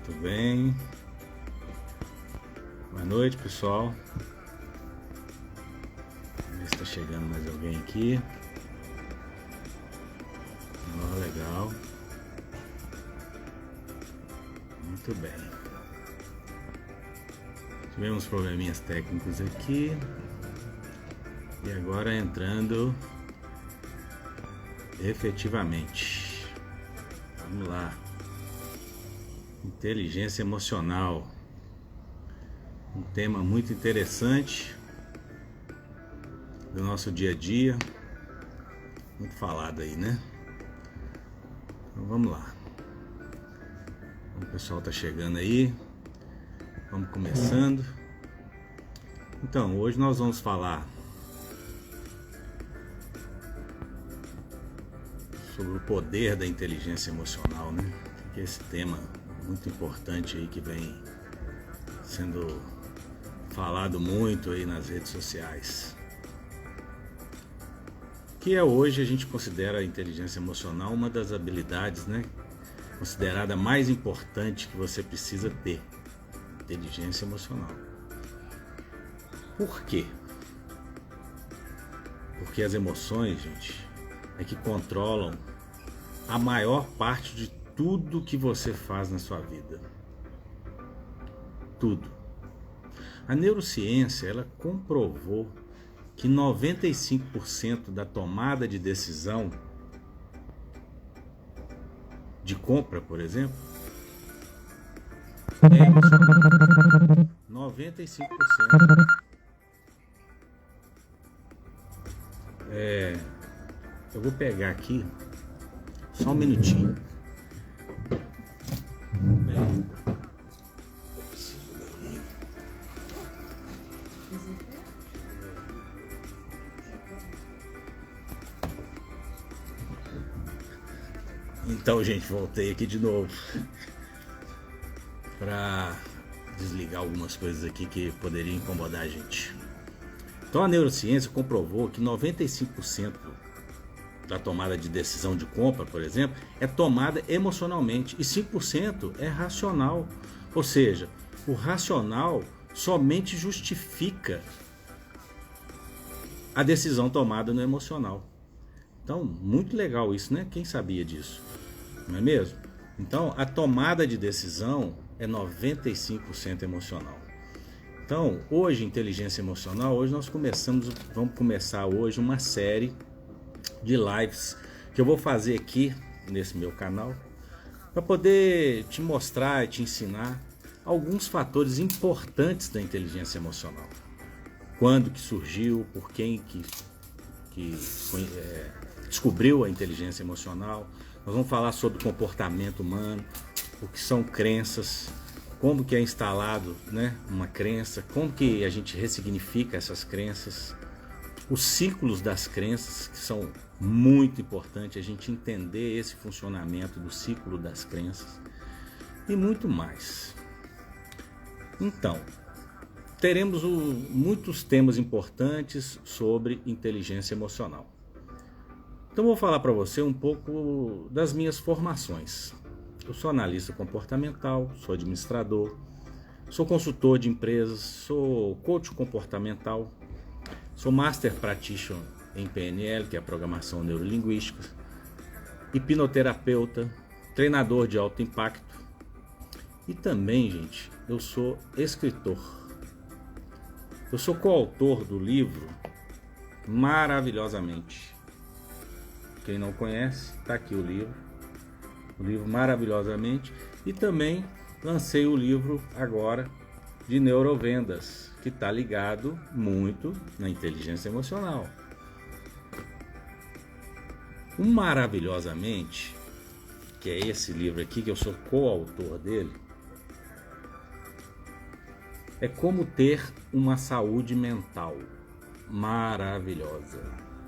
Muito bem. Boa noite, pessoal. Vamos ver se está chegando mais alguém aqui. Oh, legal. Muito bem. Tivemos probleminhas técnicos aqui. E agora entrando efetivamente. Vamos lá. Inteligência emocional. Um tema muito interessante do nosso dia a dia. Muito falado aí, né? Então vamos lá. O pessoal tá chegando aí. Vamos começando. Então, hoje nós vamos falar sobre o poder da inteligência emocional, né? Que é esse tema muito importante aí que vem sendo falado muito aí nas redes sociais. Que é hoje a gente considera a inteligência emocional uma das habilidades, né? Considerada mais importante que você precisa ter. Inteligência emocional. Por quê? Porque as emoções, gente, é que controlam a maior parte de tudo que você faz na sua vida. Tudo. A neurociência, ela comprovou que 95% da tomada de decisão de compra, por exemplo, é emocional. 95%. Eu vou pegar aqui só um minutinho. Bem, então, gente, voltei aqui de novo para desligar algumas coisas aqui que poderiam incomodar a gente. Então, a neurociência comprovou que 95% da tomada de decisão de compra, por exemplo, é tomada emocionalmente e 5% é racional. Ou seja, o racional somente justifica a decisão tomada no emocional. Então, muito legal isso, né? Quem sabia disso? Não é mesmo? Então, a tomada de decisão é 95% emocional. Então, hoje, inteligência emocional, hoje nós vamos começar hoje uma série de lives que eu vou fazer aqui nesse meu canal para poder te mostrar e te ensinar alguns fatores importantes da inteligência emocional. Quando que surgiu, por quem que descobriu a inteligência emocional. Nós vamos falar sobre comportamento humano, o que são crenças, como que é instalado, né, uma crença, como que a gente ressignifica essas crenças, os ciclos das crenças, que são muito importantes a gente entender esse funcionamento do ciclo das crenças e muito mais. Então, teremos muitos temas importantes sobre inteligência emocional. Então vou falar para você um pouco das minhas formações. Eu sou analista comportamental, sou administrador, sou consultor de empresas, sou coach comportamental, sou Master Practitioner em PNL, que é a programação neurolinguística, hipnoterapeuta, treinador de alto impacto e também, gente, eu sou escritor. Eu sou coautor do livro Maravilhosamente. Quem não conhece, está aqui o livro Maravilhosamente, e também lancei o livro agora de neurovendas, que está ligado muito na inteligência emocional. O Maravilhosamente, que é esse livro aqui, que eu sou coautor dele, é como ter uma saúde mental maravilhosa.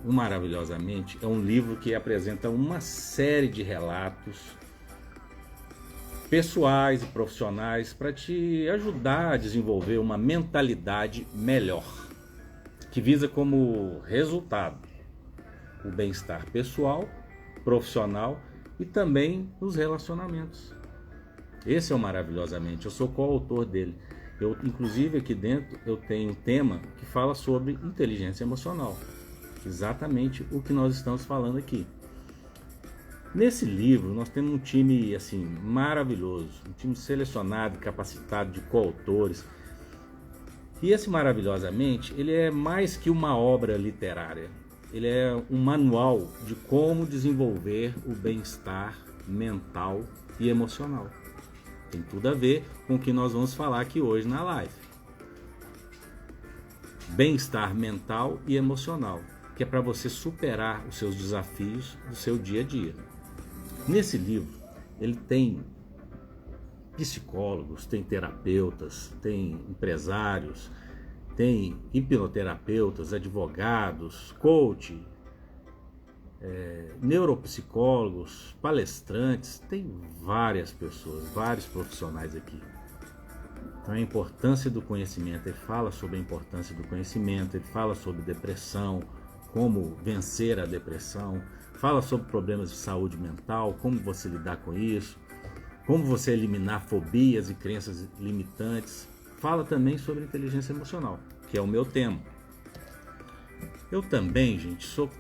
O Maravilhosamente é um livro que apresenta uma série de relatos pessoais e profissionais para te ajudar a desenvolver uma mentalidade melhor, que visa como resultado o bem-estar pessoal, profissional e também nos relacionamentos. Esse é o Maravilhosamente, eu sou coautor dele. Eu, inclusive, aqui dentro eu tenho um tema que fala sobre inteligência emocional. Exatamente o que nós estamos falando aqui. Nesse livro nós temos um time assim maravilhoso, um time selecionado, capacitado de coautores. E esse Maravilhosamente, ele é mais que uma obra literária. Ele é um manual de como desenvolver o bem-estar mental e emocional. Tem tudo a ver com o que nós vamos falar aqui hoje na live. Bem-estar mental e emocional, que é para você superar os seus desafios do seu dia a dia. Nesse livro, ele tem psicólogos, tem terapeutas, tem empresários, tem hipnoterapeutas, advogados, coach, neuropsicólogos, palestrantes, tem várias pessoas, vários profissionais aqui. Então a importância do conhecimento, ele fala sobre a importância do conhecimento, ele fala sobre depressão, como vencer a depressão, fala sobre problemas de saúde mental, como você lidar com isso, como você eliminar fobias e crenças limitantes. Fala também sobre inteligência emocional, que é o meu tema. Eu também, gente, sou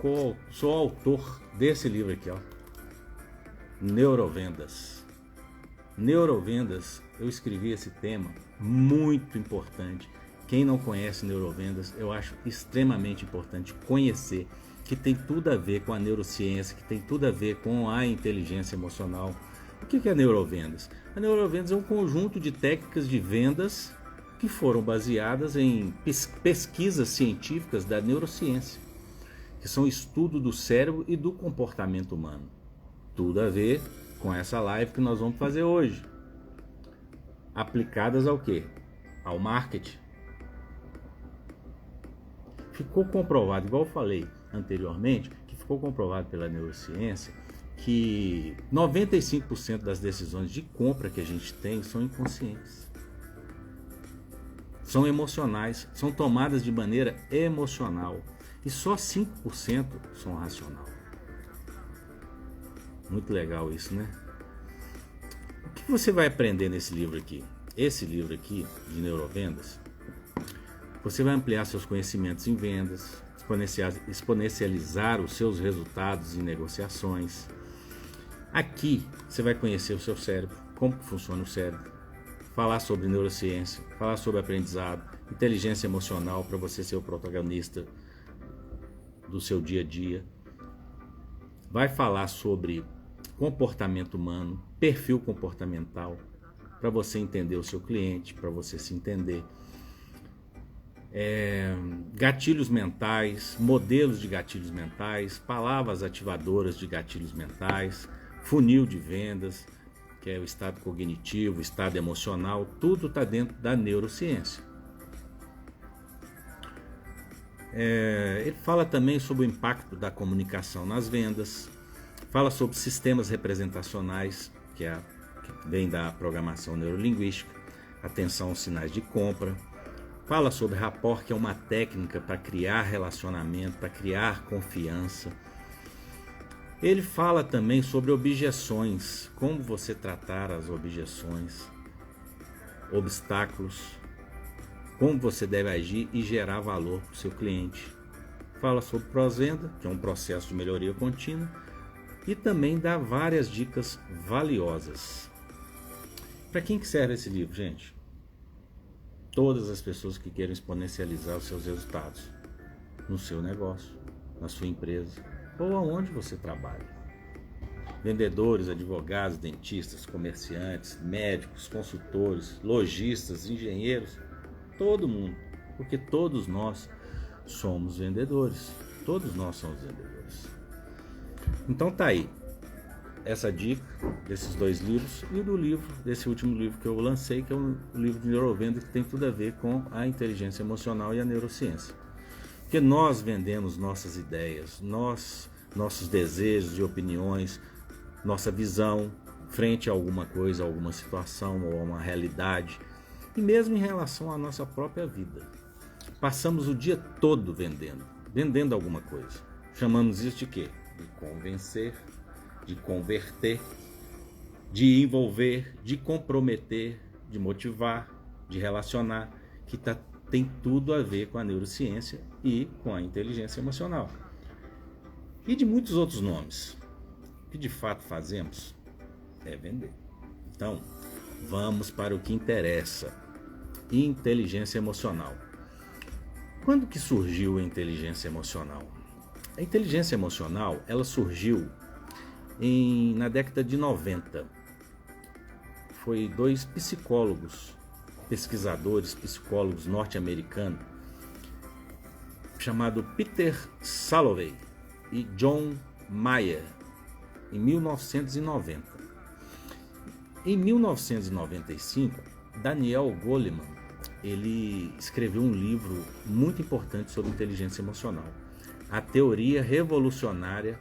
autor desse livro aqui, ó, Neurovendas. Neurovendas, eu escrevi esse tema muito importante. Quem não conhece Neurovendas, eu acho extremamente importante conhecer, que tem tudo a ver com a neurociência, que tem tudo a ver com a inteligência emocional. O que é Neurovendas? A Neurovendas é um conjunto de técnicas de vendas que foram baseadas em pesquisas científicas da neurociência, que são estudo do cérebro e do comportamento humano. Tudo a ver com essa live que nós vamos fazer hoje. Aplicadas ao quê? Ao marketing. Ficou comprovado, igual eu falei anteriormente, que ficou comprovado pela neurociência que 95% das decisões de compra que a gente tem são inconscientes. São emocionais, são tomadas de maneira emocional. E só 5% são racional. Muito legal isso, né? O que você vai aprender nesse livro aqui? Esse livro aqui, de Neurovendas, você vai ampliar seus conhecimentos em vendas, exponencializar os seus resultados em negociações. Aqui você vai conhecer o seu cérebro, como funciona o cérebro, falar sobre neurociência, falar sobre aprendizado, inteligência emocional para você ser o protagonista do seu dia a dia. Vai falar sobre comportamento humano, perfil comportamental, para você entender o seu cliente, para você se entender. Gatilhos mentais, modelos de gatilhos mentais, palavras ativadoras de gatilhos mentais, funil de vendas, que é o estado cognitivo, o estado emocional, tudo está dentro da neurociência. Ele fala também sobre o impacto da comunicação nas vendas, fala sobre sistemas representacionais, que vem da programação neurolinguística, atenção aos sinais de compra, fala sobre rapport, que é uma técnica para criar relacionamento, para criar confiança. Ele fala também sobre objeções, como você tratar as objeções, obstáculos, como você deve agir e gerar valor para o seu cliente. Fala sobre pós-venda, que é um processo de melhoria contínua, e também dá várias dicas valiosas. Para quem que serve esse livro, gente? Todas as pessoas que queiram exponencializar os seus resultados no seu negócio, na sua empresa ou aonde você trabalha. Vendedores, advogados, dentistas, comerciantes, médicos, consultores, lojistas, engenheiros, todo mundo, porque todos nós somos vendedores. Todos nós somos vendedores. Então tá aí essa dica desses dois livros e do livro, desse último livro que eu lancei, que é o livro de Neurovenda, que tem tudo a ver com a inteligência emocional e a neurociência. Porque nós vendemos nossas ideias, nossos desejos e opiniões, nossa visão frente a alguma coisa, a alguma situação ou a uma realidade, e mesmo em relação à nossa própria vida. Passamos o dia todo vendendo alguma coisa. Chamamos isso de quê? De convencer, de converter. de envolver, de comprometer, de motivar, de relacionar, que tem tudo a ver com a neurociência e com a inteligência emocional. E de muitos outros nomes. O que de fato fazemos é vender. Então, vamos para o que interessa. Inteligência emocional. Quando que surgiu a inteligência emocional? A inteligência emocional, ela surgiu na década de 90. Foi dois psicólogos, pesquisadores, psicólogos norte-americanos, chamado Peter Salovey e John Mayer, em 1990. Em 1995, Daniel Goleman, ele escreveu um livro muito importante sobre inteligência emocional, a teoria revolucionária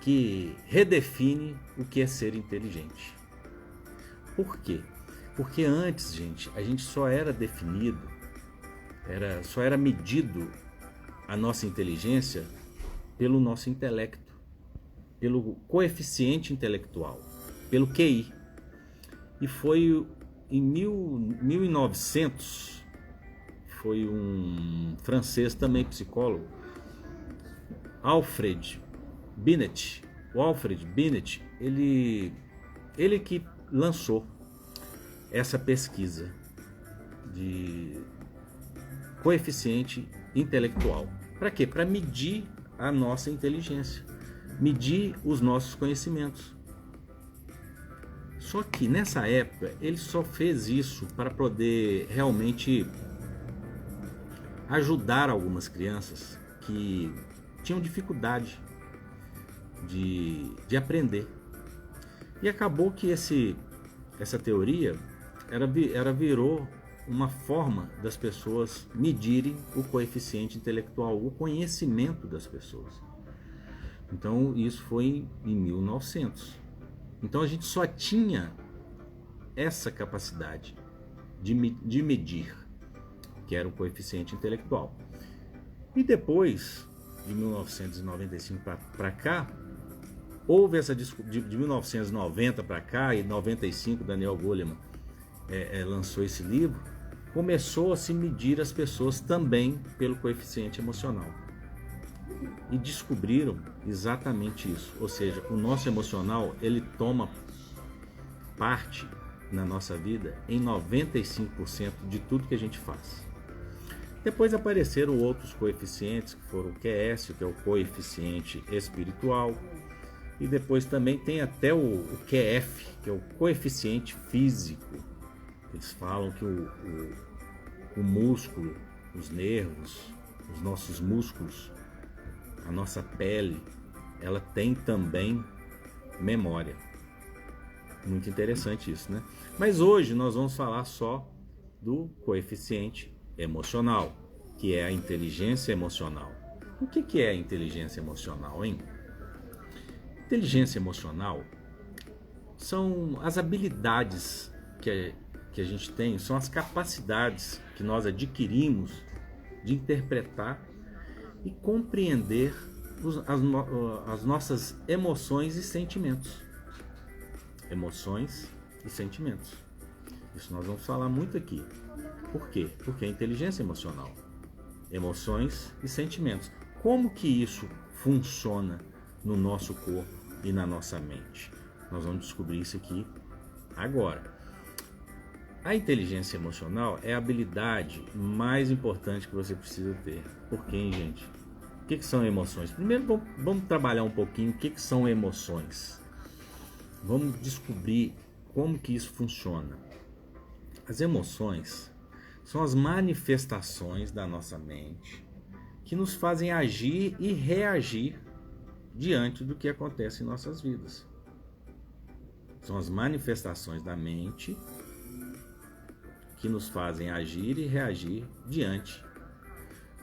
que redefine o que é ser inteligente. Por quê? Porque antes, gente, a gente só era definido, só era medido a nossa inteligência pelo nosso intelecto, pelo coeficiente intelectual, pelo QI. E foi em 1900, foi um francês também psicólogo, Alfred Binet. O Alfred Binet, ele que lançou essa pesquisa de coeficiente intelectual. Para quê? Para medir a nossa inteligência, medir os nossos conhecimentos. Só que nessa época ele só fez isso para poder realmente ajudar algumas crianças que tinham dificuldade de aprender. E acabou que essa teoria virou uma forma das pessoas medirem o coeficiente intelectual, o conhecimento das pessoas. Então isso foi em 1900. Então a gente só tinha essa capacidade de medir, que era o coeficiente intelectual. E depois, de 1995 para cá, houve essa discussão, de 1990 para cá, e 95 Daniel Goleman lançou esse livro, começou a se medir as pessoas também pelo coeficiente emocional. E descobriram exatamente isso, ou seja, o nosso emocional, ele toma parte na nossa vida em 95% de tudo que a gente faz. Depois apareceram outros coeficientes, que foram o QS, que é o coeficiente espiritual, e depois também tem até o QF, que é o coeficiente físico. Eles falam que o músculo, os nervos, os nossos músculos, a nossa pele, ela tem também memória. Muito interessante isso, né? Mas hoje nós vamos falar só do coeficiente emocional, que é a inteligência emocional. O que é a inteligência emocional, hein? Inteligência emocional são as habilidades que a gente tem, são as capacidades que nós adquirimos de interpretar e compreender as nossas emoções e sentimentos. Emoções e sentimentos. Isso nós vamos falar muito aqui. Por quê? Porque é inteligência emocional. Emoções e sentimentos. Como que isso funciona no nosso corpo e na nossa mente? Nós vamos descobrir isso aqui agora. A inteligência emocional é a habilidade mais importante que você precisa ter. Por quê, gente? O que são emoções? Primeiro vamos trabalhar um pouquinho o que são emoções. Vamos descobrir como que isso funciona. As emoções são as manifestações da nossa mente que nos fazem agir e reagir diante do que acontece em nossas vidas. São as manifestações da mente que nos fazem agir e reagir diante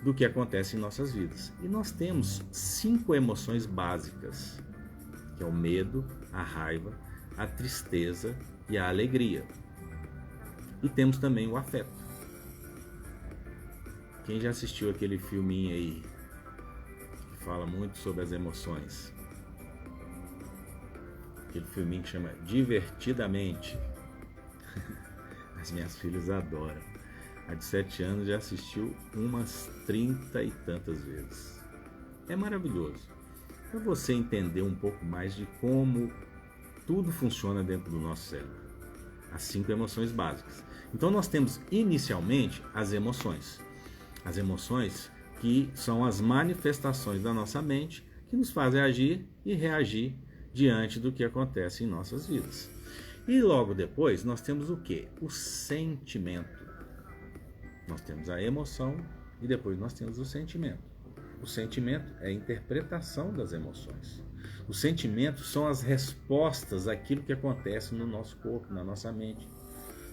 do que acontece em nossas vidas. E nós temos 5 emoções básicas, que é o medo, a raiva, a tristeza e a alegria. E temos também o afeto. Quem já assistiu aquele filminho aí que fala muito sobre as emoções? aquele filminho que chama Divertidamente. As minhas filhas adoram. A de 7 anos já assistiu umas 30 e tantas vezes. É maravilhoso. Para você entender um pouco mais de como tudo funciona dentro do nosso cérebro. As 5 emoções básicas. Então nós temos inicialmente as emoções. As emoções que são as manifestações da nossa mente que nos fazem agir e reagir diante do que acontece em nossas vidas. E logo depois nós temos o quê? O sentimento. Nós temos a emoção e depois nós temos o sentimento. O sentimento é a interpretação das emoções. Os sentimentos são as respostas àquilo que acontece no nosso corpo, na nossa mente.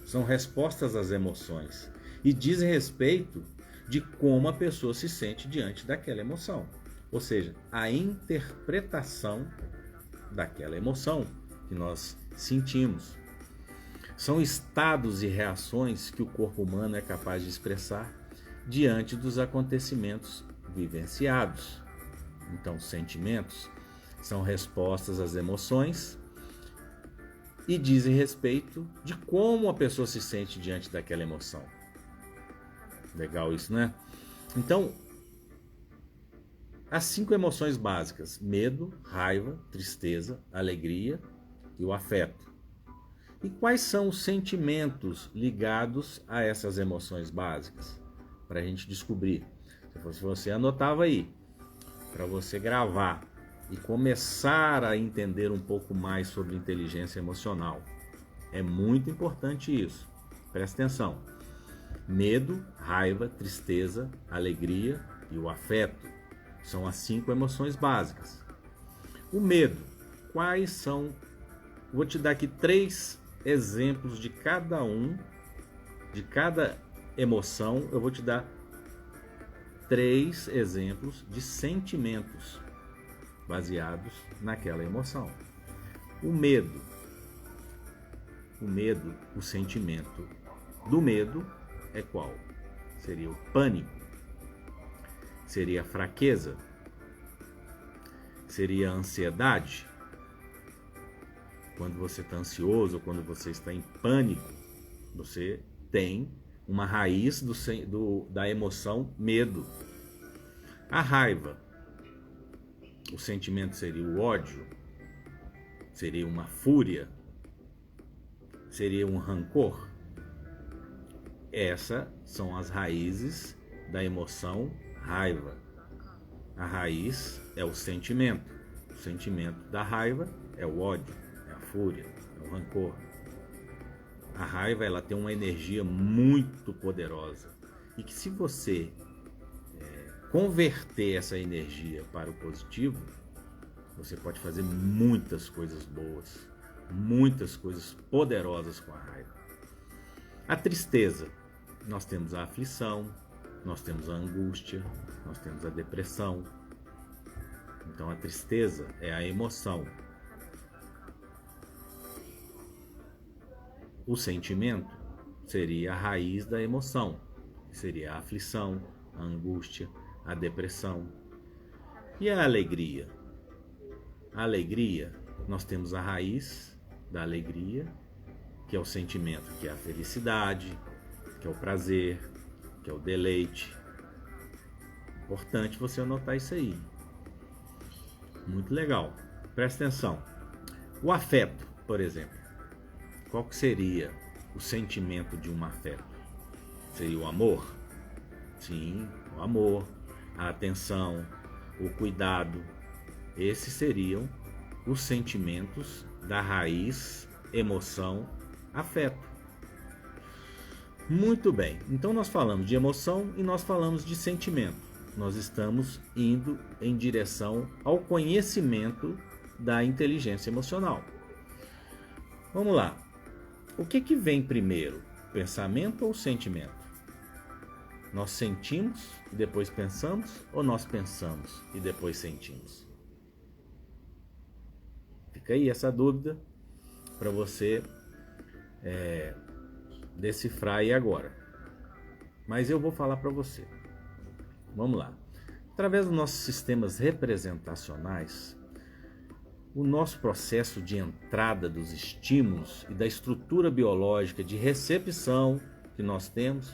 São respostas às emoções e dizem respeito de como a pessoa se sente diante daquela emoção. Ou seja, a interpretação daquela emoção que nós sentimos. São estados e reações que o corpo humano é capaz de expressar diante dos acontecimentos vivenciados. Então, sentimentos são respostas às emoções e dizem respeito de como a pessoa se sente diante daquela emoção. Legal isso, né? Então, as 5 emoções básicas: medo, raiva, tristeza, alegria e o afeto. E quais são os sentimentos ligados a essas emoções básicas? Para a gente descobrir. Se fosse você, anotava aí, para você gravar e começar a entender um pouco mais sobre inteligência emocional. É muito importante isso. Presta atenção. Medo, raiva, tristeza, alegria e o afeto são as 5 emoções básicas. O medo, quais são? Vou te dar aqui 3 exemplos de cada emoção. Eu vou te dar 3 exemplos de sentimentos baseados naquela emoção. O medo, o sentimento do medo é qual? Seria o pânico, seria a fraqueza, seria a ansiedade. Quando você está ansioso, quando você está em pânico, você tem uma raiz da emoção medo. A raiva, o sentimento seria o ódio, seria uma fúria, seria um rancor. Essas são as raízes da emoção raiva. A raiz é o sentimento. O sentimento da raiva é o ódio, é a fúria, é o rancor. A raiva, ela tem uma energia muito poderosa e que, se você converter essa energia para o positivo, você pode fazer muitas coisas boas, muitas coisas poderosas com a raiva. A tristeza, nós temos a aflição, nós temos a angústia, nós temos a depressão. Então a tristeza é a emoção. O sentimento seria a raiz da emoção, seria a aflição, a angústia, a depressão. E a alegria? A alegria, nós temos a raiz da alegria, que é o sentimento, que é a felicidade, que é o prazer, que é o deleite. Importante você anotar isso aí. Muito legal. Presta atenção. O afeto, por exemplo. Qual que seria o sentimento de um afeto? Seria o amor? Sim, o amor, a atenção, o cuidado. Esses seriam os sentimentos da raiz, emoção, afeto. Muito bem, então nós falamos de emoção e nós falamos de sentimento. Nós estamos indo em direção ao conhecimento da inteligência emocional. Vamos lá. O que vem primeiro? Pensamento ou sentimento? Nós sentimos e depois pensamos, ou nós pensamos e depois sentimos? Fica aí essa dúvida para você decifrar aí agora. Mas eu vou falar para você. Vamos lá. Através dos nossos sistemas representacionais, o nosso processo de entrada dos estímulos e da estrutura biológica de recepção que nós temos,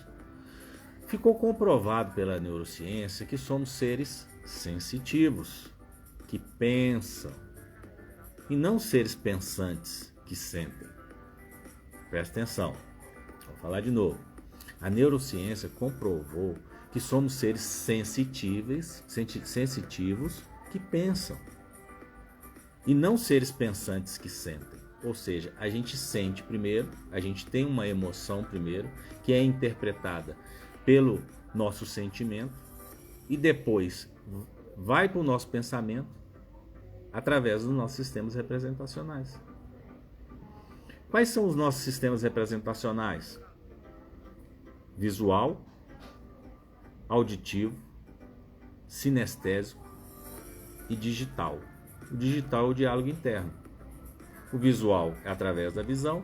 ficou comprovado pela neurociência que somos seres sensitivos, que pensam, e não seres pensantes que sentem. Presta atenção, vou falar de novo. A neurociência comprovou que somos seres sensitivos que pensam, e não seres pensantes que sentem. Ou seja, a gente sente primeiro, a gente tem uma emoção primeiro, que é interpretada pelo nosso sentimento, e depois vai para o nosso pensamento através dos nossos sistemas representacionais. Quais são os nossos sistemas representacionais? Visual, auditivo, sinestésico e digital. O digital é o diálogo interno. O visual é através da visão,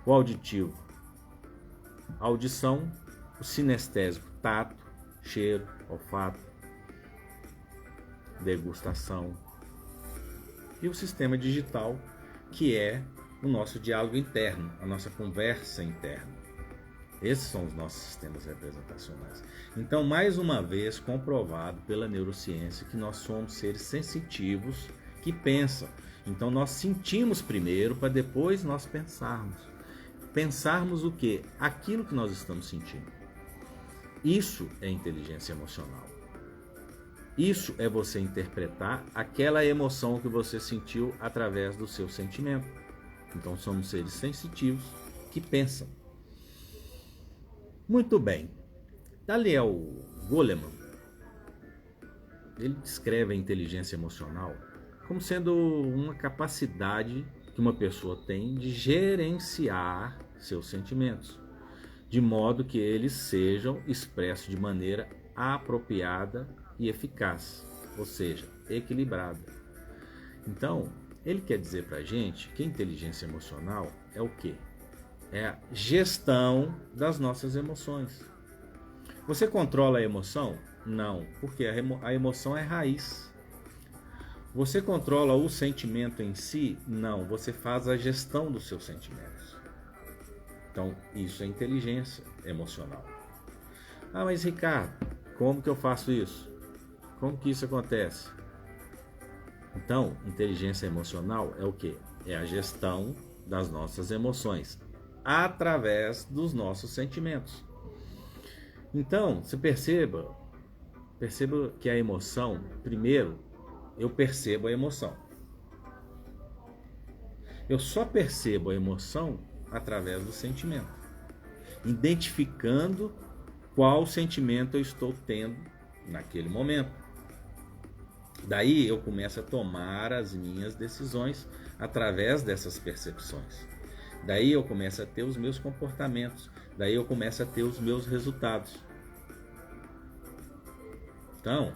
o auditivo, a audição, o sinestésico, tato, cheiro, olfato, degustação, e o sistema digital, que é o nosso diálogo interno, a nossa conversa interna. Esses são os nossos sistemas representacionais. Então, mais uma vez, comprovado pela neurociência que nós somos seres sensitivos que pensam. Então, nós sentimos primeiro para depois nós pensarmos. Pensarmos o quê? Aquilo que nós estamos sentindo. Isso é inteligência emocional. Isso é você interpretar aquela emoção que você sentiu através do seu sentimento. Então, somos seres sensitivos que pensam. Muito bem. Daniel Goleman, ele descreve a inteligência emocional como sendo uma capacidade que uma pessoa tem de gerenciar seus sentimentos, de modo que eles sejam expressos de maneira apropriada e eficaz, ou seja, equilibrada. Então, ele quer dizer para a gente que a inteligência emocional é o quê? É a gestão das nossas emoções. Você controla a emoção? Não, porque a emoção é raiz. Você controla o sentimento em si? Não, você faz a gestão dos seus sentimentos. Então, isso é inteligência emocional. Ah, mas Ricardo, como que eu faço isso? Como que isso acontece? Então, inteligência emocional é o quê? É a gestão das nossas emoções através dos nossos sentimentos. Então, você perceba que a emoção, primeiro, eu percebo a emoção. Eu só percebo a emoção através do sentimento, identificando qual sentimento eu estou tendo naquele momento. Daí eu começo a tomar as minhas decisões através dessas percepções. Daí eu começo a ter os meus comportamentos. Daí eu começo a ter os meus resultados. Então,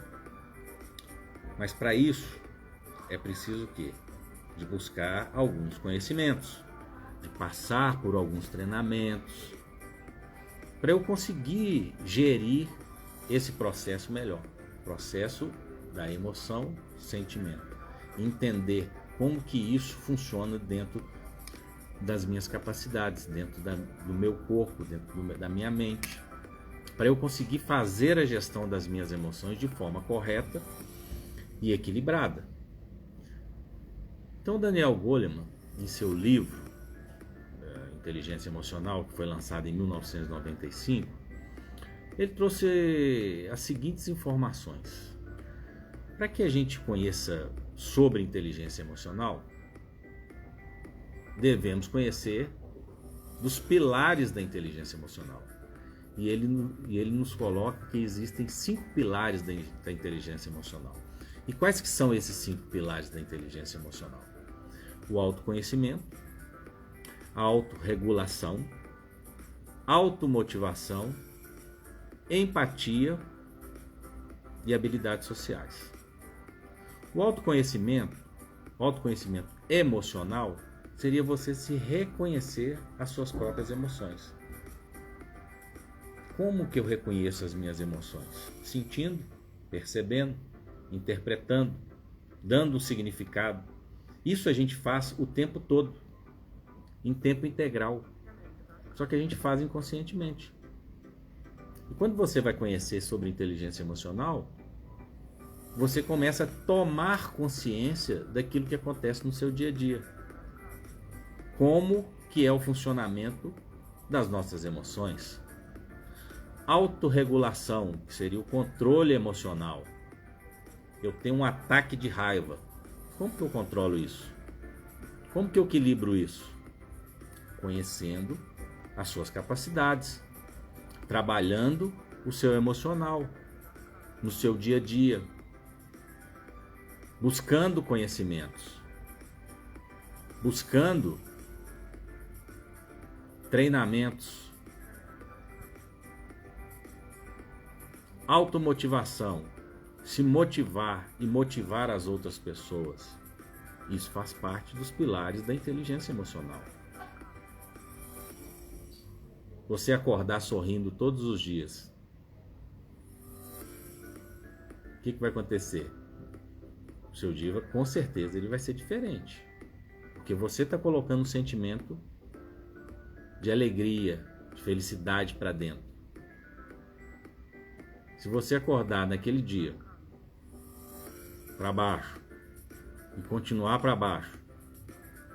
mas para isso é preciso o quê? De buscar alguns conhecimentos, de passar por alguns treinamentos, para eu conseguir gerir esse processo melhor. Processo da emoção, sentimento. Entender como que isso funciona dentro das minhas capacidades, dentro do meu corpo, dentro da minha mente, para eu conseguir fazer a gestão das minhas emoções de forma correta e equilibrada. Então, Daniel Goleman, em seu livro Inteligência Emocional, que foi lançado em 1995, ele trouxe as seguintes informações. Para que a gente conheça sobre inteligência emocional, devemos conhecer dos pilares da inteligência emocional. E ele nos coloca que existem 5 pilares da inteligência emocional. E quais que são esses 5 pilares da inteligência emocional? O autoconhecimento, a autorregulação, automotivação, empatia e habilidades sociais. O autoconhecimento emocional seria você se reconhecer as suas próprias emoções. Como que eu reconheço as minhas emoções? Sentindo, percebendo, interpretando. dando um significado. Isso a gente faz o tempo todo, em tempo integral. Só que a gente faz inconscientemente. E quando você vai conhecer sobre inteligência emocional, você começa a tomar consciência daquilo que acontece no seu dia a dia. Como que é o funcionamento das nossas emoções. Autorregulação, que seria o controle emocional. Eu tenho um ataque de raiva. Como que eu controlo isso? Como que eu equilibro isso? Conhecendo as suas capacidades, trabalhando o seu emocional no seu dia a dia, buscando conhecimentos, buscando treinamentos, automotivação, se motivar e motivar as outras pessoas. Isso faz parte dos pilares da inteligência emocional. Você acordar sorrindo todos os dias. O que vai acontecer? O seu dia, com certeza, ele vai ser diferente. Porque você está colocando um sentimento de alegria, de felicidade para dentro. Se você acordar naquele dia para baixo e continuar para baixo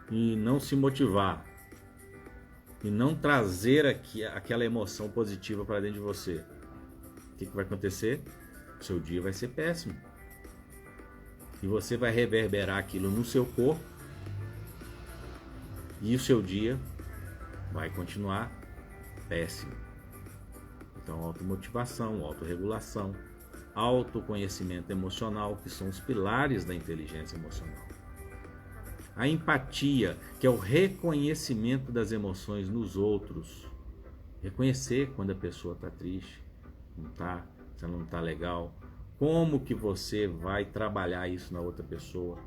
e não se motivar e não trazer aquela emoção positiva para dentro de você, o que vai acontecer? O seu dia vai ser péssimo. E você vai reverberar aquilo no seu corpo e o seu dia vai continuar péssimo. Então, automotivação, autorregulação, autoconhecimento emocional, que são os pilares da inteligência emocional. A empatia, que é o reconhecimento das emoções nos outros. Reconhecer quando a pessoa está triste, não está, se ela não está legal. Como que você vai trabalhar isso na outra pessoa?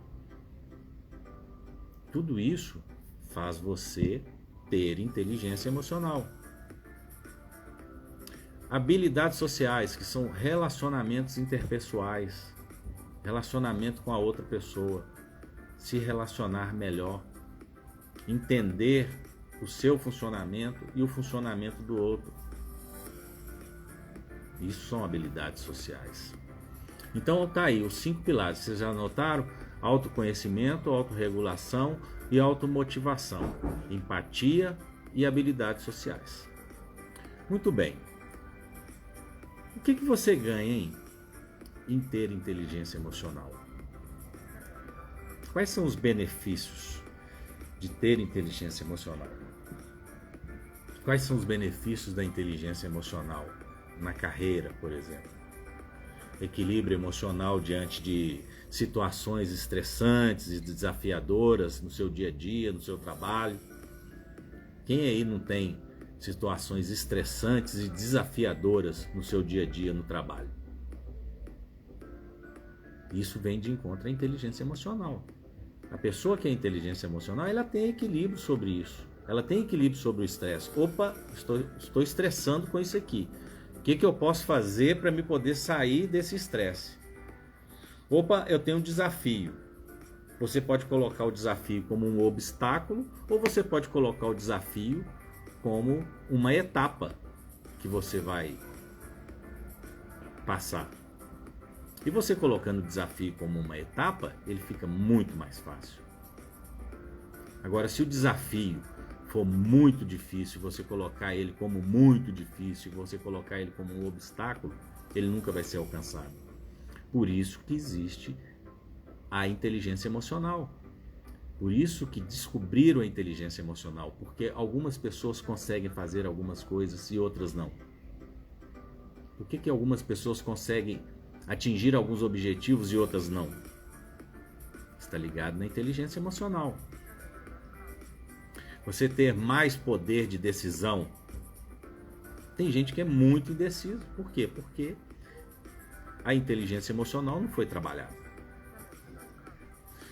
Tudo isso faz você ter inteligência emocional. Habilidades sociais, que são relacionamentos interpessoais, relacionamento com a outra pessoa, se relacionar melhor, entender o seu funcionamento e o funcionamento do outro. Isso são habilidades sociais. Então tá aí, os 5 pilares, vocês já anotaram? Autoconhecimento, autorregulação e automotivação, empatia e habilidades sociais. Muito bem. O que você ganha em ter inteligência emocional? Quais são os benefícios de ter inteligência emocional? Quais são os benefícios da inteligência emocional na carreira, por exemplo? Equilíbrio emocional diante de situações estressantes e desafiadoras no seu dia a dia, no seu trabalho. Quem aí não tem situações estressantes e desafiadoras no seu dia a dia no trabalho? Isso vem de encontro à inteligência emocional. A pessoa que é inteligência emocional, ela tem equilíbrio sobre isso. Ela tem equilíbrio sobre o estresse. Opa, estou estressando com isso aqui. O que eu posso fazer para me poder sair desse estresse? Opa, eu tenho um desafio. Você pode colocar o desafio como um obstáculo ou você pode colocar o desafio como uma etapa que você vai passar. E você colocando o desafio como uma etapa, ele fica muito mais fácil. Agora, se o desafio for muito difícil, você colocar ele como muito difícil, você colocar ele como um obstáculo, ele nunca vai ser alcançado. Por isso que existe a inteligência emocional. Por isso que descobriram a inteligência emocional, porque algumas pessoas conseguem fazer algumas coisas e outras não. Por que algumas pessoas conseguem atingir alguns objetivos e outras não? Está ligado na inteligência emocional. Você ter mais poder de decisão. Tem gente que é muito indeciso. Por quê? Porque a inteligência emocional não foi trabalhada.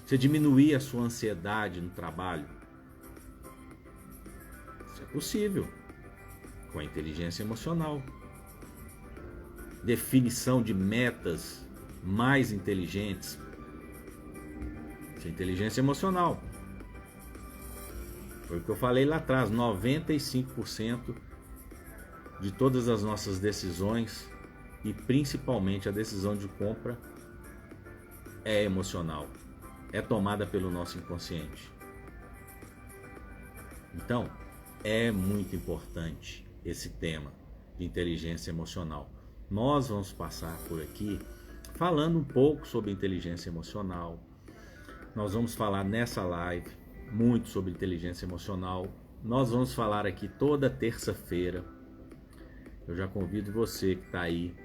Você diminuir a sua ansiedade no trabalho. Isso é possível com a inteligência emocional. Definição de metas mais inteligentes Sua inteligência emocional. Foi o que eu falei lá atrás, 95% de todas as nossas decisões, e principalmente a decisão de compra, é emocional, é tomada pelo nosso inconsciente. Então, é muito importante esse tema de inteligência emocional. Nós vamos passar por aqui falando um pouco sobre inteligência emocional. Nós vamos falar nessa live muito sobre inteligência emocional. Nós vamos falar aqui toda terça-feira. Eu já convido você que está aí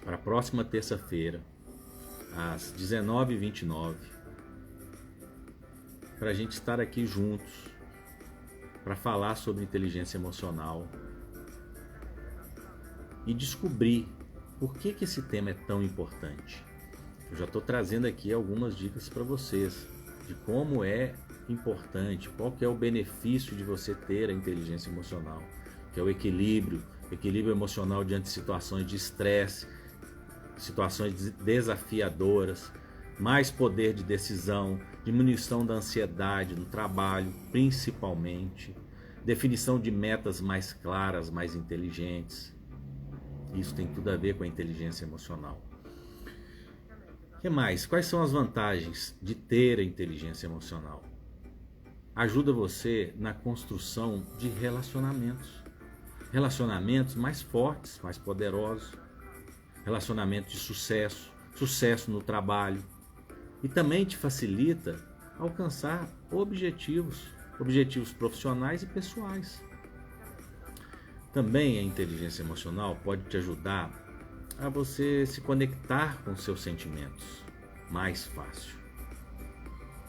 para a próxima terça-feira, às 19h29, para a gente estar aqui juntos, para falar sobre inteligência emocional e descobrir por que esse tema é tão importante. Eu já estou trazendo aqui algumas dicas para vocês de como é importante, qual que é o benefício de você ter a inteligência emocional, que é o equilíbrio emocional diante de situações de estresse, situações desafiadoras, mais poder de decisão, diminuição da ansiedade no trabalho, principalmente, definição de metas mais claras, mais inteligentes. Isso tem tudo a ver com a inteligência emocional. O que mais? Quais são as vantagens de ter a inteligência emocional? Ajuda você na construção de relacionamentos mais fortes, mais poderosos, relacionamentos de sucesso no trabalho, e também te facilita alcançar objetivos profissionais e pessoais. Também a inteligência emocional pode te ajudar a você se conectar com seus sentimentos mais fácil.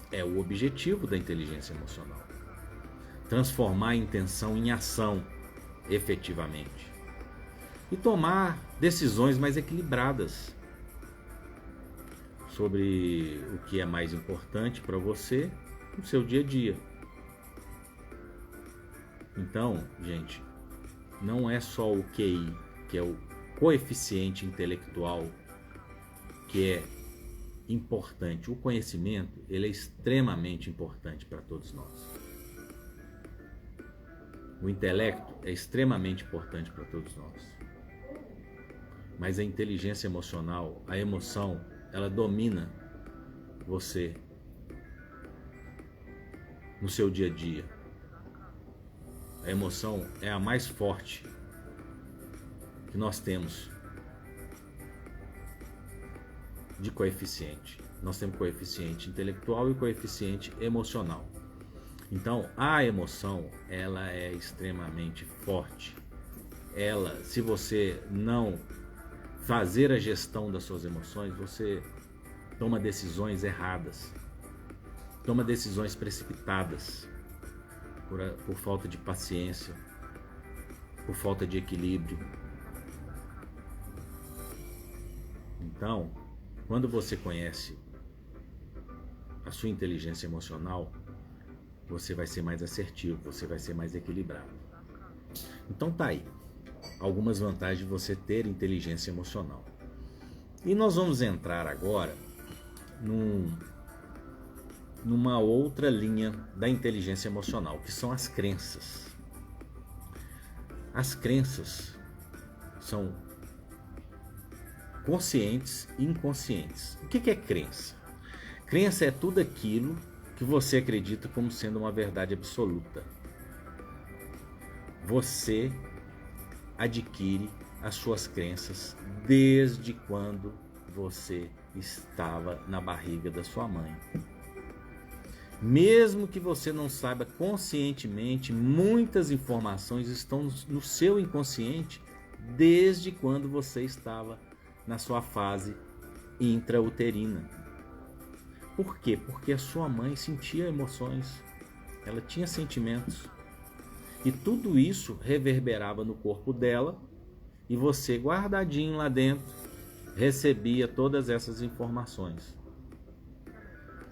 É o objetivo da inteligência emocional. Transformar a intenção em ação efetivamente. E tomar decisões mais equilibradas sobre o que é mais importante para você no seu dia a dia. Então, gente, não é só o QI, que é o coeficiente intelectual, que é importante. O conhecimento, ele é extremamente importante para todos nós. O intelecto é extremamente importante para todos nós. Mas a inteligência emocional, a emoção, ela domina você no seu dia a dia. A emoção é a mais forte que nós temos de coeficiente. Nós temos coeficiente intelectual e coeficiente emocional. Então, a emoção, ela é extremamente forte. Ela, se você não fazer a gestão das suas emoções, você toma decisões erradas, toma decisões precipitadas, por falta de paciência, por falta de equilíbrio. Então, quando você conhece a sua inteligência emocional, você vai ser mais assertivo, você vai ser mais equilibrado. Então tá aí algumas vantagens de você ter inteligência emocional. E nós vamos entrar agora numa outra linha da inteligência emocional, que são as crenças. As crenças são conscientes e inconscientes. O que é crença? Crença é tudo aquilo que você acredita como sendo uma verdade absoluta. Você adquire as suas crenças desde quando você estava na barriga da sua mãe. Mesmo que você não saiba conscientemente, muitas informações estão no seu inconsciente desde quando você estava na sua fase intrauterina. Por quê? Porque a sua mãe sentia emoções, ela tinha sentimentos. E tudo isso reverberava no corpo dela e você, guardadinho lá dentro, recebia todas essas informações.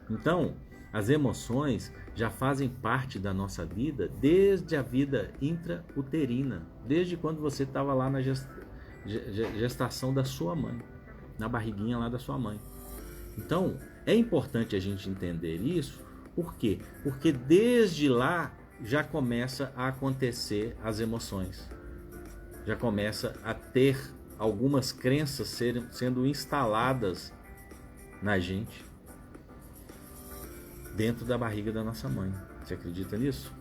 Então, as emoções já fazem parte da nossa vida desde a vida intrauterina, desde quando você estava lá na gestação da sua mãe, na barriguinha lá da sua mãe. Então, É importante a gente entender isso, por quê? Porque desde lá já começa a acontecer as emoções, já começa a ter algumas crenças sendo instaladas na gente, dentro da barriga da nossa mãe. Você acredita nisso?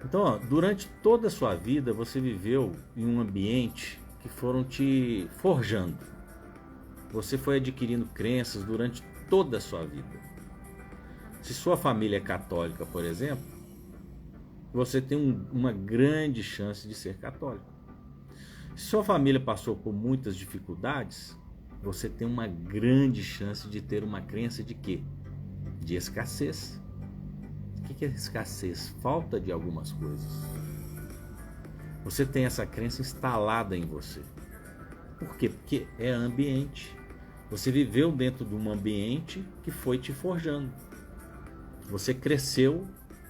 Então, ó, durante toda a sua vida, você viveu em um ambiente que foram te forjando. Você foi adquirindo crenças durante toda a sua vida. Se sua família é católica, por exemplo, você tem uma grande chance de ser católico. Se sua família passou por muitas dificuldades, você tem uma grande chance de ter uma crença de quê? De escassez. O que é escassez? Falta de algumas coisas. Você tem essa crença instalada em você. Por quê? Porque é ambiente. Você viveu dentro de um ambiente que foi te forjando. Você cresceu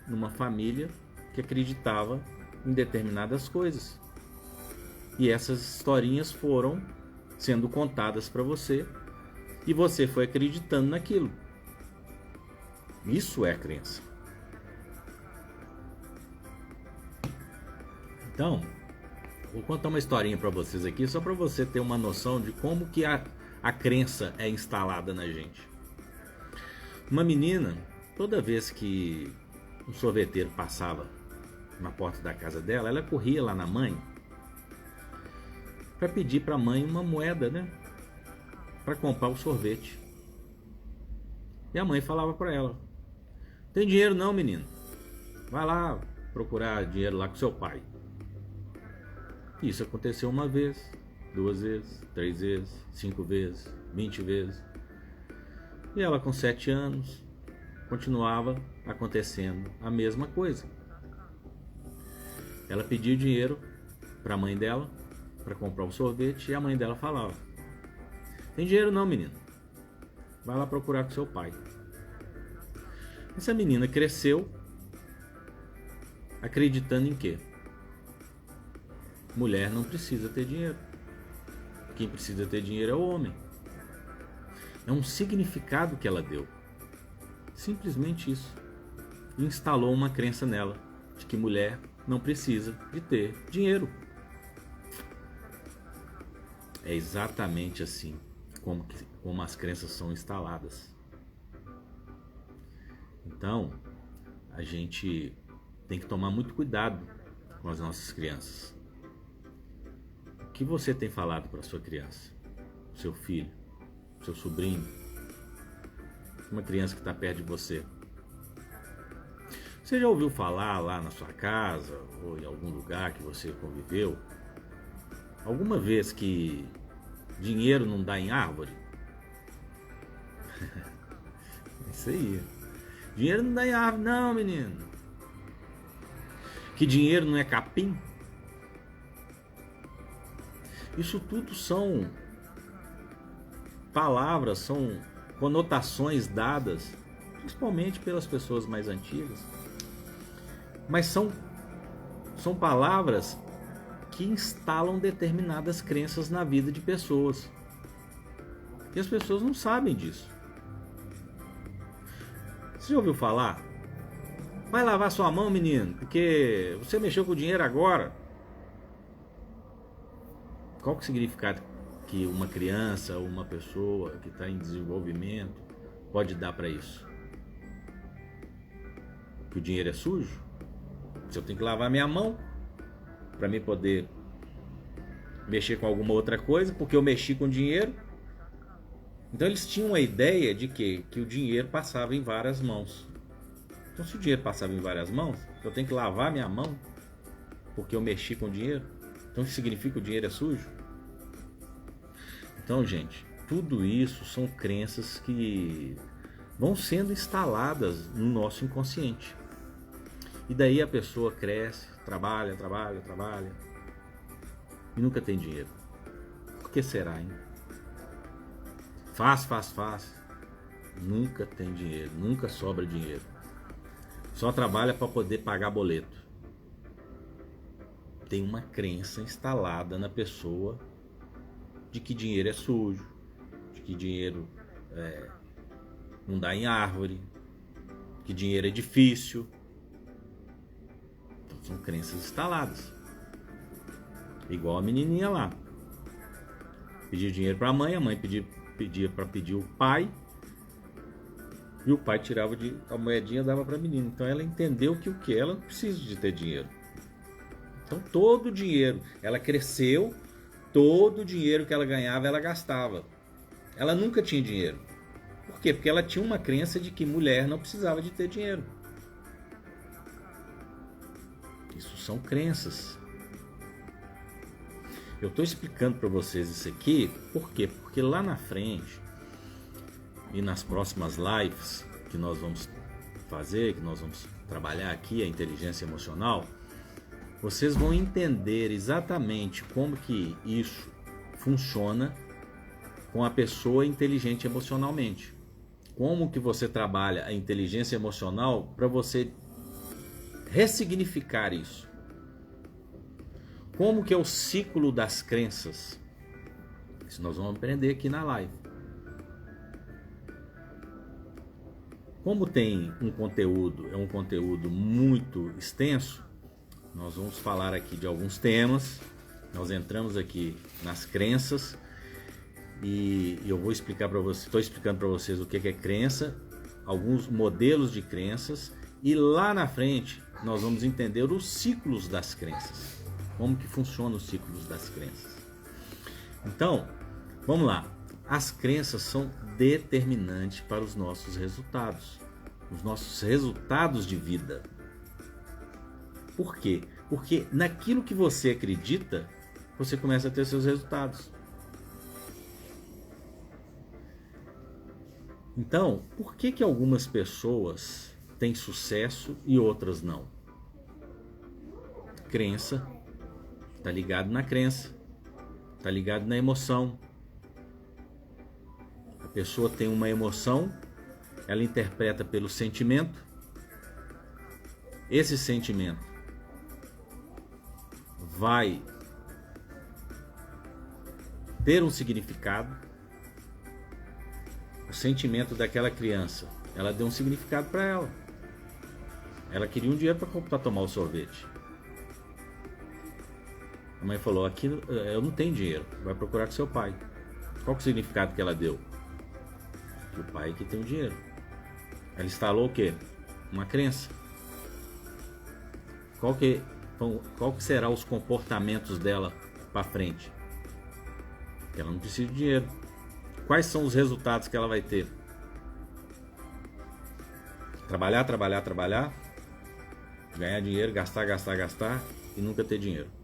numa família que acreditava em determinadas coisas. E essas historinhas foram sendo contadas para você e você foi acreditando naquilo. Isso é crença. Então, vou contar uma historinha para vocês aqui, só para você ter uma noção de como que a crença é instalada na gente. Uma menina, toda vez que um sorveteiro passava na porta da casa dela, ela corria lá na mãe para pedir para a mãe uma moeda, né? Para comprar o sorvete. E a mãe falava para ela: tem dinheiro não, menino? Vai lá procurar dinheiro lá com seu pai. Isso aconteceu uma vez, 2 vezes, 3 vezes, 5 vezes, 20 vezes. E ela com 7 anos continuava acontecendo a mesma coisa. Ela pediu dinheiro para a mãe dela para comprar o sorvete e a mãe dela falava: tem dinheiro não, menino? Vai lá procurar com seu pai. Essa menina cresceu acreditando em quê? Mulher não precisa ter dinheiro. Quem precisa ter dinheiro é o homem. É um significado que ela deu. Simplesmente isso. E instalou uma crença nela de que mulher não precisa de ter dinheiro. É exatamente assim como as crenças são instaladas. Então, a gente tem que tomar muito cuidado com as nossas crianças. O que você tem falado para sua criança, seu filho, seu sobrinho, uma criança que está perto de você? Você já ouviu falar lá na sua casa ou em algum lugar que você conviveu alguma vez que dinheiro não dá em árvore? Isso aí. Dinheiro não dá em árvore não, menino. Que dinheiro não é capim? Isso tudo são palavras, são conotações dadas, principalmente pelas pessoas mais antigas. Mas são palavras que instalam determinadas crenças na vida de pessoas. E as pessoas não sabem disso. Você já ouviu falar? Vai lavar sua mão, menino, porque você mexeu com o dinheiro agora. Qual que é o significado que uma criança ou uma pessoa que está em desenvolvimento pode dar para isso? Que o dinheiro é sujo? Se eu tenho que lavar minha mão para mim poder mexer com alguma outra coisa, porque eu mexi com dinheiro. Então eles tinham a ideia de que o dinheiro passava em várias mãos. Então se o dinheiro passava em várias mãos, eu tenho que lavar minha mão porque eu mexi com dinheiro. Então isso significa que o dinheiro é sujo? Então, gente, tudo isso são crenças que vão sendo instaladas no nosso inconsciente. E daí a pessoa cresce, trabalha e nunca tem dinheiro. Por que será, hein? Faz. Nunca tem dinheiro, nunca sobra dinheiro. Só trabalha para poder pagar boleto. Tem uma crença instalada na pessoa de que dinheiro é sujo, de que dinheiro não dá em árvore, que dinheiro é difícil. Então, são crenças instaladas. Igual a menininha lá. Pediu dinheiro para a mãe pedia para pedir o pai, e o pai tirava a moedinha e dava para a menina. Então ela entendeu que o que ela não precisa de ter dinheiro. Então todo o dinheiro, ela cresceu, todo o dinheiro que ela ganhava ela gastava. Ela nunca tinha dinheiro. Por quê? Porque ela tinha uma crença de que mulher não precisava de ter dinheiro. Isso são crenças. Eu estou explicando para vocês isso aqui, por quê? Porque lá na frente e nas próximas lives que nós vamos fazer, que nós vamos trabalhar aqui, a inteligência emocional, vocês vão entender exatamente como que isso funciona com a pessoa inteligente emocionalmente. Como que você trabalha a inteligência emocional para você ressignificar isso. Como que é o ciclo das crenças? Isso nós vamos aprender aqui na live. Como tem um conteúdo, é um conteúdo muito extenso, nós vamos falar aqui de alguns temas. Nós entramos aqui nas crenças e eu vou explicar para vocês, estou explicando para vocês o que é crença, alguns modelos de crenças, e lá na frente nós vamos entender os ciclos das crenças. Como que funcionam os ciclos das crenças. Então, vamos lá. As crenças são determinantes para os nossos resultados de vida. Por quê? Porque naquilo que você acredita, você começa a ter seus resultados. Então, por que algumas pessoas têm sucesso e outras não? Crença. Está ligado na crença, está ligado na emoção. A pessoa tem uma emoção, ela interpreta pelo sentimento. Esse sentimento vai ter um significado. O sentimento daquela criança, ela deu um significado para ela. Ela queria um dinheiro para tomar o sorvete. A mãe falou, aqui eu não tenho dinheiro, vai procurar com seu pai. Qual que é o significado que ela deu? Que o pai que tem o dinheiro. Ela instalou o quê? Uma crença. Qual que serão os comportamentos dela para frente? Ela não precisa de dinheiro. Quais são os resultados que ela vai ter? Trabalhar, ganhar dinheiro, gastar e nunca ter dinheiro.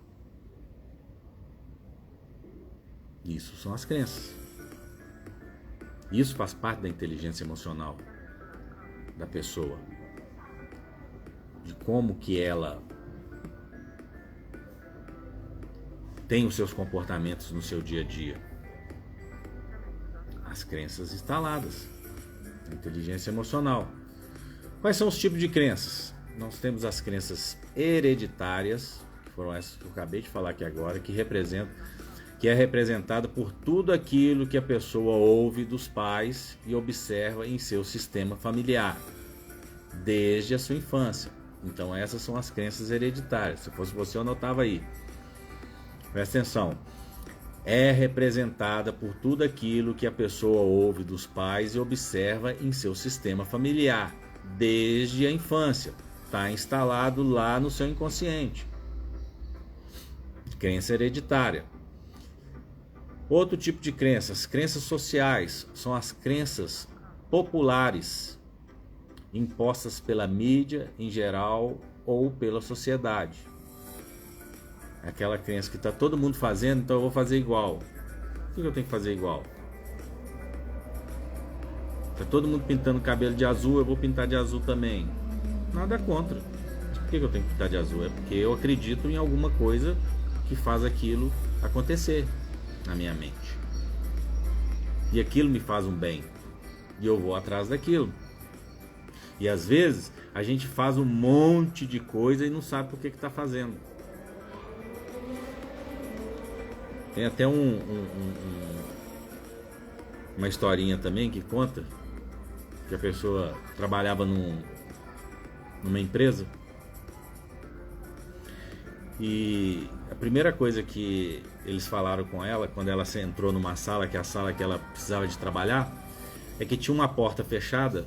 Isso são as crenças. Isso faz parte da inteligência emocional da pessoa. De como que ela tem os seus comportamentos no seu dia a dia. As crenças instaladas. A inteligência emocional. Quais são os tipos de crenças? Nós temos as crenças hereditárias, que foram essas que eu acabei de falar aqui agora, que é representada por tudo aquilo que a pessoa ouve dos pais e observa em seu sistema familiar, desde a sua infância. Então essas são as crenças hereditárias. Se fosse você, eu anotava aí. Presta atenção. É representada por tudo aquilo que a pessoa ouve dos pais e observa em seu sistema familiar, desde a infância. Está instalado lá no seu inconsciente. Crença hereditária. Outro tipo de crenças sociais, são as crenças populares, impostas pela mídia em geral ou pela sociedade. Aquela crença que está todo mundo fazendo, então eu vou fazer igual. Por que eu tenho que fazer igual? Está todo mundo pintando o cabelo de azul, eu vou pintar de azul também. Nada contra. Por que eu tenho que pintar de azul? É porque eu acredito em alguma coisa que faz aquilo acontecer na minha mente. E aquilo me faz um bem. E eu vou atrás daquilo. E às vezes a gente faz um monte de coisa e não sabe por que está fazendo. Tem até uma historinha também que conta que a pessoa trabalhava numa empresa e a primeira coisa que eles falaram com ela quando ela entrou numa sala, que é a sala que ela precisava de trabalhar, é que tinha uma porta fechada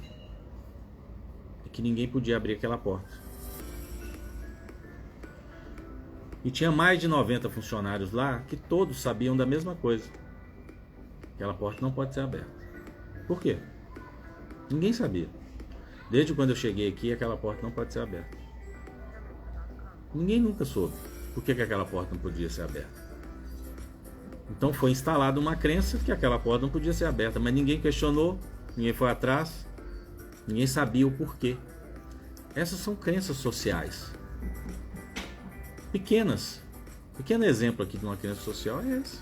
e que ninguém podia abrir aquela porta. E tinha mais de 90 funcionários lá que todos sabiam da mesma coisa. Aquela porta não pode ser aberta. Por quê? Ninguém sabia. Desde quando eu cheguei aqui, aquela porta não pode ser aberta. Ninguém nunca soube por que aquela porta não podia ser aberta. Então foi instalada uma crença que aquela porta não podia ser aberta, mas ninguém questionou, ninguém foi atrás, ninguém sabia o porquê. Essas são crenças sociais. Pequenas. Pequeno exemplo aqui de uma crença social é esse.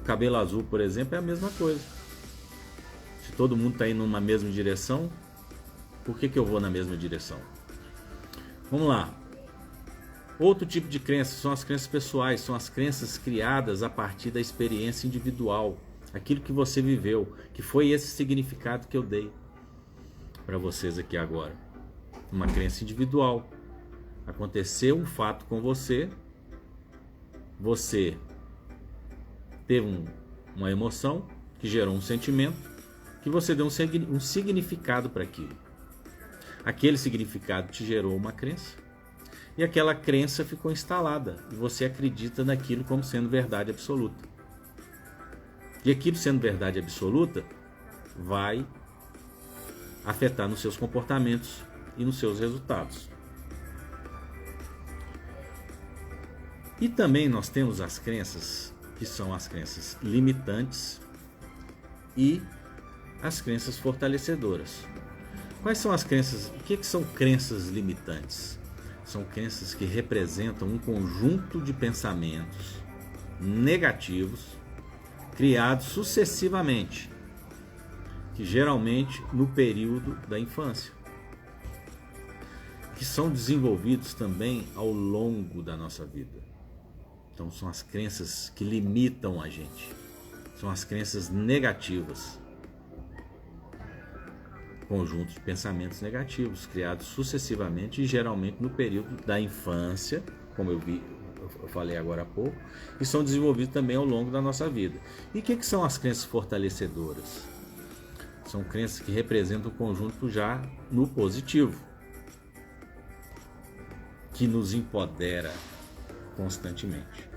Cabelo azul, por exemplo, é a mesma coisa. Se todo mundo está indo numa mesma direção, por que eu vou na mesma direção? Vamos lá. Outro tipo de crença são as crenças pessoais, são as crenças criadas a partir da experiência individual, aquilo que você viveu, que foi esse significado que eu dei para vocês aqui agora. Uma crença individual. Aconteceu um fato com você, você teve uma emoção que gerou um sentimento, que você deu um significado para aquilo. Aquele significado te gerou uma crença e aquela crença ficou instalada e você acredita naquilo como sendo verdade absoluta. E aquilo sendo verdade absoluta vai afetar nos seus comportamentos e nos seus resultados. E também nós temos as crenças, que são as crenças limitantes e as crenças fortalecedoras. Quais são as crenças? O que são crenças limitantes? São crenças que representam um conjunto de pensamentos negativos criados sucessivamente, que geralmente no período da infância, que são desenvolvidos também ao longo da nossa vida. Então são as crenças que limitam a gente, são as crenças negativas, conjunto de pensamentos negativos criados sucessivamente e geralmente no período da infância, como eu falei agora há pouco, e são desenvolvidos também ao longo da nossa vida. E o que são as crenças fortalecedoras? São crenças que representam o conjunto já no positivo, que nos empodera constantemente,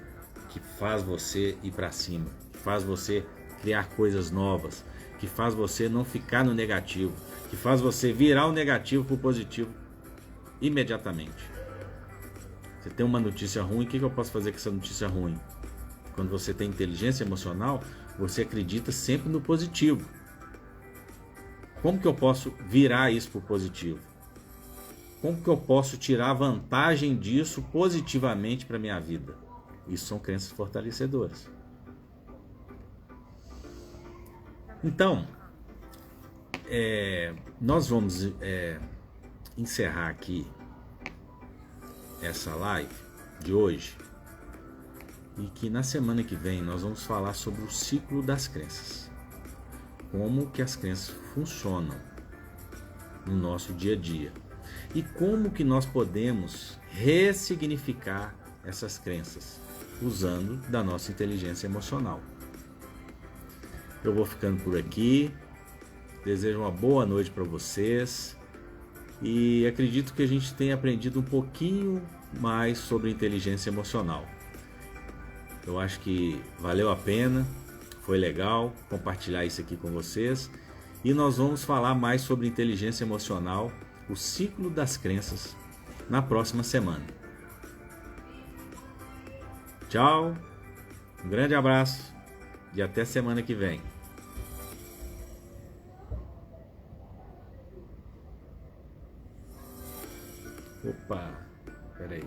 que faz você ir para cima, que faz você criar coisas novas, que faz você não ficar no negativo, que faz você virar o negativo para o positivo imediatamente. Você tem uma notícia ruim, o que eu posso fazer com essa notícia ruim? Quando você tem inteligência emocional, você acredita sempre no positivo. Como que eu posso virar isso para o positivo? Como que eu posso tirar vantagem disso positivamente para a minha vida? Isso são crenças fortalecedoras. Então, nós vamos encerrar aqui essa live de hoje e que na semana que vem nós vamos falar sobre o ciclo das crenças. Como que as crenças funcionam no nosso dia a dia. E como que nós podemos ressignificar essas crenças usando da nossa inteligência emocional. Eu vou ficando por aqui. Desejo uma boa noite para vocês. E acredito que a gente tenha aprendido um pouquinho mais sobre inteligência emocional. Eu acho que valeu a pena. Foi legal compartilhar isso aqui com vocês. E nós vamos falar mais sobre inteligência emocional, o ciclo das crenças, na próxima semana. Tchau, um grande abraço e até semana que vem. Opa, peraí.